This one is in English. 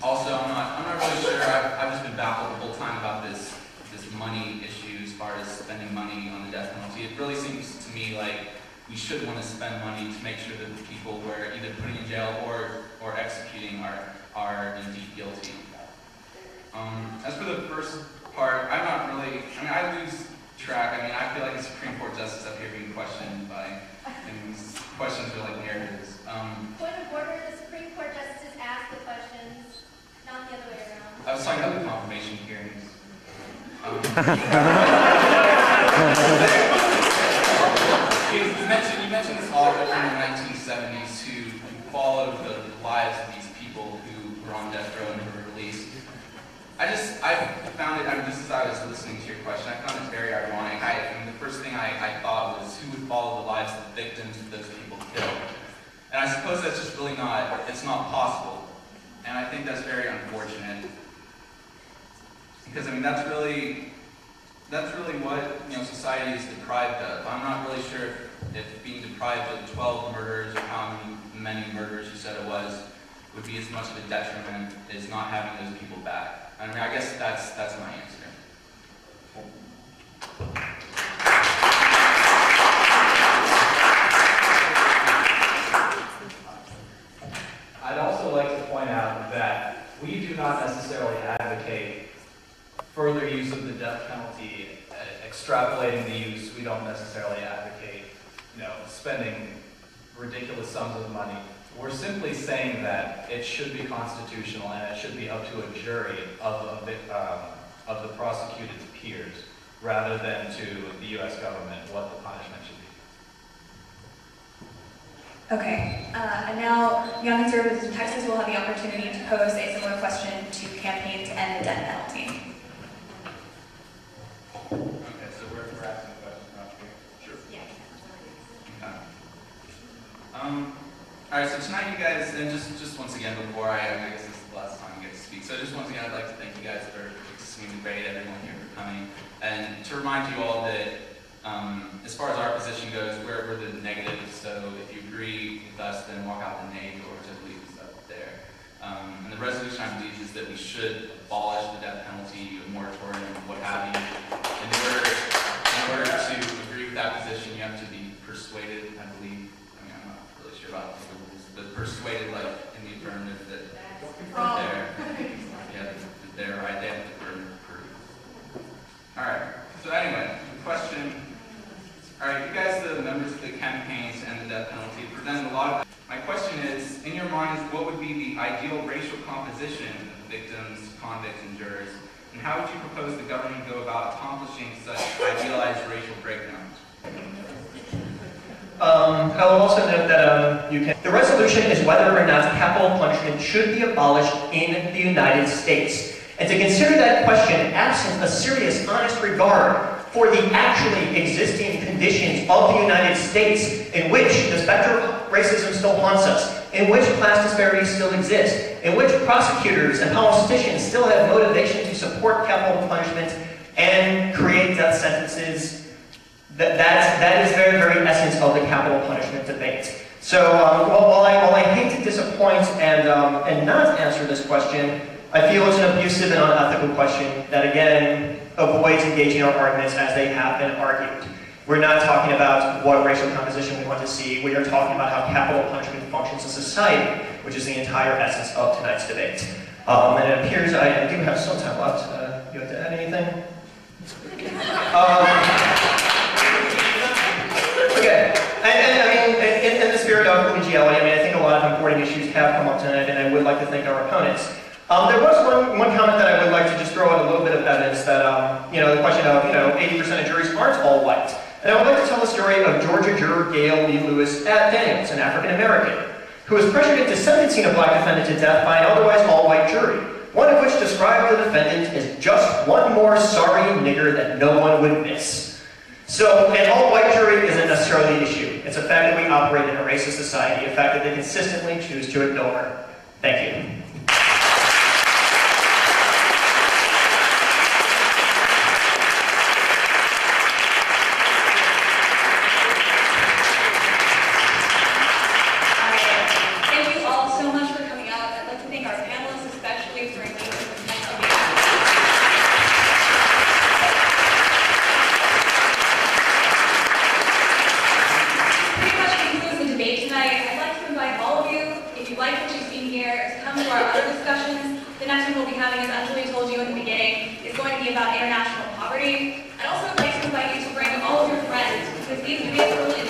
Also, I'm not really sure. I've just been baffled the whole time about this money issue as far as spending money on the death penalty. It really seems to me like we should want to spend money to make sure that the people we're either putting in jail or executing are indeed guilty. As for the first part, I'm not really, I lose track. I feel like a Supreme Court justice up here being questioned by, and these questions are like narratives. Point of order, the Supreme Court justices ask the questions, not the other way around. I was talking about the confirmation hearings. You mentioned this author from the 1970s who followed the lives of these people who were on death row and were released. I found it, just as I was listening to your question, I found it very ironic. The first thing I thought was who would follow the lives of the victims of those people killed. And I suppose that's just really it's not possible. And I think that's very unfortunate. Because that's really what society is deprived of. I'm not really sure if being deprived of 12 murders or how many murders you said it was would be as much of a detriment as not having those people back. I guess that's my answer. I'd also like to point out that we do not necessarily advocate further use of the death penalty, extrapolating the use. We don't necessarily advocate, spending ridiculous sums of money. We're simply saying that it should be constitutional and it should be up to a jury of the prosecutor's peers, rather than to the U.S. government what the punishment should be. Okay, and now Young Conservatives in Texas will have the opportunity to pose a similar question to campaign to end the death penalty. Okay, so we're asking questions around here. Sure. Yeah. Okay. All right, so tonight you guys, and just once again before I guess this is the last time you get to speak, so just once again I'd like to thank you guys for participating in the debate, everyone here for coming, and to remind you all that as far as our position goes, we're the negative, so if you agree with us, then walk out the nay doors, I believe is up there. And the resolution, I believe, is that we should abolish the death penalty, a moratorium, what have you. In order to agree with that position, you have to be persuaded, I believe. I'm not really sure about the rules, but persuaded, like in the affirmative, that they're right, they have the burden of proof. All right. So anyway, the question. All right, you guys, the members of the campaigns and the death penalty, presented a lot of. My question is, in your minds, what would be the ideal racial composition of victims, convicts, and jurors, and how would you propose the government go about accomplishing such idealized racial breakdowns? I will also note that the resolution is whether or not capital punishment should be abolished in the United States. And to consider that question absent a serious, honest regard for the actually existing conditions of the United States, in which the specter of racism still haunts us, in which class disparities still exist, in which prosecutors and politicians still have motivation to support capital punishment and create death sentences, that is very, very essence of the capital punishment debate. So while I hate to disappoint and not answer this question, I feel it's an abusive and unethical question that, again, avoids engaging our arguments as they have been argued. We're not talking about what racial composition we want to see. We are talking about how capital punishment functions in society, which is the entire essence of tonight's debate. And it appears I do have some time left. You have to add anything? Okay. And in the spirit of collegiality, I think a lot of important issues have come up tonight, and I would like to thank our opponents. There was one comment that I would like to just throw out a little bit of evidence that, the question of, 80% of juries aren't all white. And I would like to tell the story of Georgia juror Gail Lee Lewis Daniels, an African-American, who was pressured into sentencing a black defendant to death by an otherwise all-white jury, one of which described the defendant as just one more sorry nigger that no one would miss. So an all-white jury isn't necessarily the issue. It's a fact that we operate in a racist society, a fact that they consistently choose to ignore. Thank you. Thank you all so much for coming out. I'd like to thank our panelists especially. you for engaging in this next debate. Pretty much concludes the debate tonight. I'd like to invite all of you, if you like what you've seen here, to come to our other discussions. The next one we'll be having, as Anjali told you in the beginning, is going to be about international poverty. I'd also like to invite you to bring all of your friends, because these debates are really